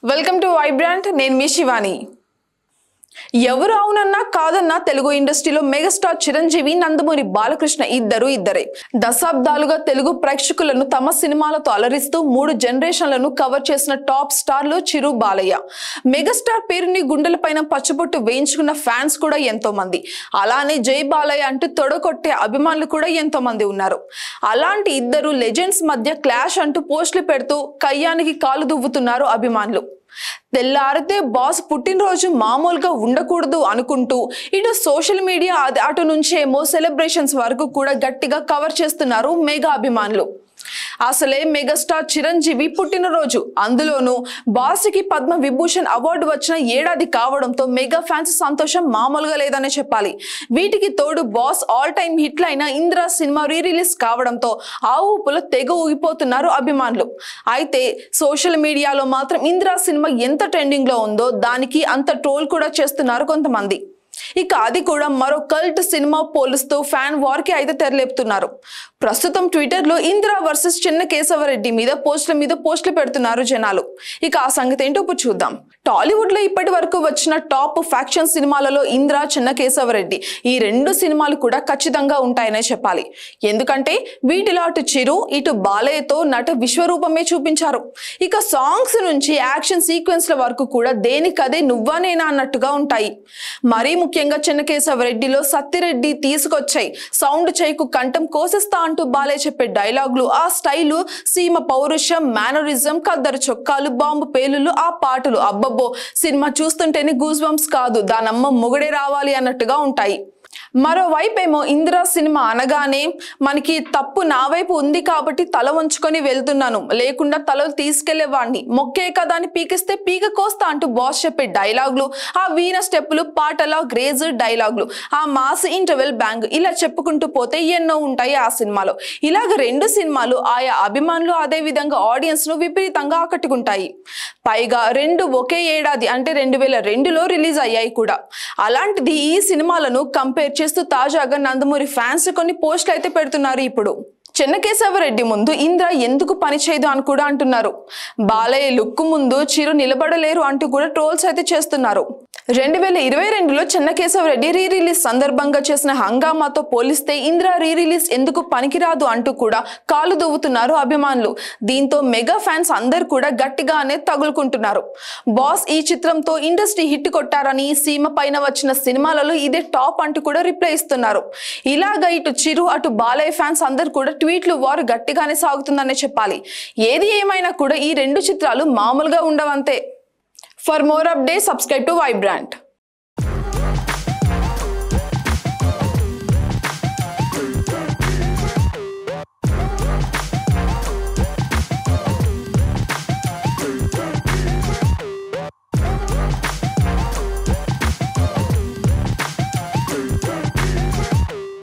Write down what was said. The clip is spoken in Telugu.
Welcome to Vibrant. నేను మీ శివాని. ఎవరు అవునన్నా కాదన్నా తెలుగు ఇండస్ట్రీలో మెగాస్టార్ చిరంజీవి, నందమూరి బాలకృష్ణ ఇద్దరే దశాబ్దాలుగా తెలుగు ప్రేక్షకులను తమ సినిమాలతో అలరిస్తూ 3 జనరేషన్లను కవర్ చేసిన టాప్ స్టార్లు చిరు, బాలయ్య. మెగాస్టార్ పేరుని గుండెలపైన పచ్చబొట్టు వేయించుకున్న ఫ్యాన్స్ కూడా ఎంతో మంది, అలానే జై బాలయ్య అంటూ తొడగొట్టే అభిమానులు కూడా ఎంతో మంది ఉన్నారు. అలాంటి ఇద్దరు లెజెండ్స్ మధ్య క్లాష్ అంటూ పోస్టులు పెడుతూ కయ్యానికి కాలు దువ్వుతున్నారు అభిమానులు. తెల్లారితే బాస్ పుట్టినరోజు మామూలుగా ఉండకూడదు అనుకుంటూ ఇటు సోషల్ మీడియా అటు నుంచేమో సెలబ్రేషన్స్ వరకు కూడా గట్టిగా కవర్ చేస్తున్నారు మెగా అభిమానులు. అసలే మెగాస్టార్ చిరంజీవి పుట్టినరోజు, అందులోనూ బాస్కి పద్మ విభూషణ్ అవార్డు వచ్చిన ఏడాది కావడంతో మెగా ఫ్యాన్స్ సంతోషం మామూలుగా లేదనే చెప్పాలి. వీటికి తోడు బాస్ ఆల్ టైమ్ హిట్లు అయిన ఇంద్ర సినిమా రిలీజ్ కావడంతో ఆ ఊపులో తెగ ఊగిపోతున్నారు అభిమానులు. అయితే సోషల్ మీడియాలో మాత్రం ఇంద్ర సినిమా ఎంత ట్రెండింగ్ లో ఉందో దానికి అంత ట్రోల్ కూడా చేస్తున్నారు కొంతమంది. ఇక అది కూడా మరో కల్ట్ సినిమా పోలుస్తూ ఫ్యాన్ వార్ కి అయితే తెరలేపుతున్నారు. ప్రస్తుతం ట్విట్టర్ లో ఇంద్ర వర్సెస్ చిన్న కేశవరెడ్డి మీద పోస్టులు పెడుతున్నారు జనాలు. ఇక ఆ సంగతి ఏంటో ఇప్పుడు చూద్దాం. టాలీవుడ్ లో ఇప్పటి వరకు వచ్చిన టాప్ ఫ్యాక్షన్ సినిమాలలో ఇంద్ర, చిన్న కేశవరెడ్డి ఈ 2 సినిమాలు కూడా ఖచ్చితంగా ఉంటాయనే చెప్పాలి. ఎందుకంటే వీటిలో అటు చిరు, ఇటు బాలయ్యతో నట విశ్వరూపమే చూపించారు. ఇక సాంగ్స్ నుంచి యాక్షన్ సీక్వెన్స్ల వరకు కూడా దేనికదే నువ్వా నేనా అన్నట్టుగా ఉంటాయి. మరీ ముఖ్యంగా చిన్న కేశవరెడ్డిలో సత్తిరెడ్డి తీసుకొచ్చాయి సౌండ్ చేయకు కంఠం కోసిస్తా అంటూ బాలయ్య చెప్పే డైలాగులు, ఆ స్టైలు, సీమ పౌరుషం, మేనరిజం, కద్దరు చొక్కాలు, బాంబు పేలులు, ఆ పాటలు, అబ్బబ్బో సినిమా చూస్తుంటేనే గూస్ బంప్స్ కాదు దానమ్మ మొగుడే రావాలి అన్నట్టుగా ఉంటాయి. మరోవైపేమో ఇంద్ర సినిమా అనగానే మనకి తప్పు నా వైపు ఉంది కాబట్టి తల వంచుకొని వెళ్తున్నాను, లేకుండా తలలు తీసుకెళ్లేవాడిని, మొక్కే కదా అని పీకిస్తే పీక కోస్తా అంటూ బాస్ చెప్పే డైలాగులు, ఆ వీణ స్టెప్పులు, పాటల గ్రేజ్ డైలాగులు, ఆ మాస్ ఇంటర్వెల్ బ్యాంగ్, ఇలా చెప్పుకుంటూ పోతే ఎన్నో ఉంటాయి ఆ సినిమాలో. ఇలాగ 2 సినిమాలు ఆయా అభిమానులు అదే విధంగా ఆడియన్స్ ను విపరీతంగా ఆకట్టుకుంటాయి. పైగా 2 ఒకే ఏడాది అంటే 2002లో రిలీజ్ అయ్యాయి కూడా. అలాంటిది ఈ సినిమాలను కంపేర్ చేస్తూ తాజాగా నందమూరి ఫ్యాన్స్ కొన్ని పోస్టులు అయితే పెడుతున్నారు. ఇప్పుడు చెన్నకేశవరెడ్డి ముందు ఇంద్ర ఎందుకు పనిచేయదు అని కూడా అంటున్నారు. బాలయ్య లుక్ ముందు చిరు నిలబడలేరు అంటూ కూడా ట్రోల్స్ అయితే చేస్తున్నారు. 2022లో చెన్నకేశవరెడ్డి రిలీజ్ సందర్భంగా చేసిన హంగామాతో పోలిస్తే ఇంద్ర రిలీజ్ ఎందుకు పనికిరాదు అంటూ కూడా కాలు దువ్వుతున్నారు అభిమానులు. దీంతో మెగా ఫ్యాన్స్ అందరు కూడా గట్టిగానే తగులుకుంటున్నారు. బాస్ ఈ చిత్రంతో ఇండస్ట్రీ హిట్ కొట్టారని, సీమ పైన వచ్చిన సినిమాలలో ఇదే టాప్ అంటూ కూడా రిప్లై ఇస్తున్నారు. ఇలాగా ఇటు చిరు అటు బాలయ్య ఫ్యాన్స్ అందరు కూడా ట్వీట్లు వారు గట్టిగానే సాగుతుందనే చెప్పాలి. ఏది ఏమైనా కూడా ఈ 2 చిత్రాలు మామూలుగా ఉండవంతే. For more updates, subscribe to Vibrant.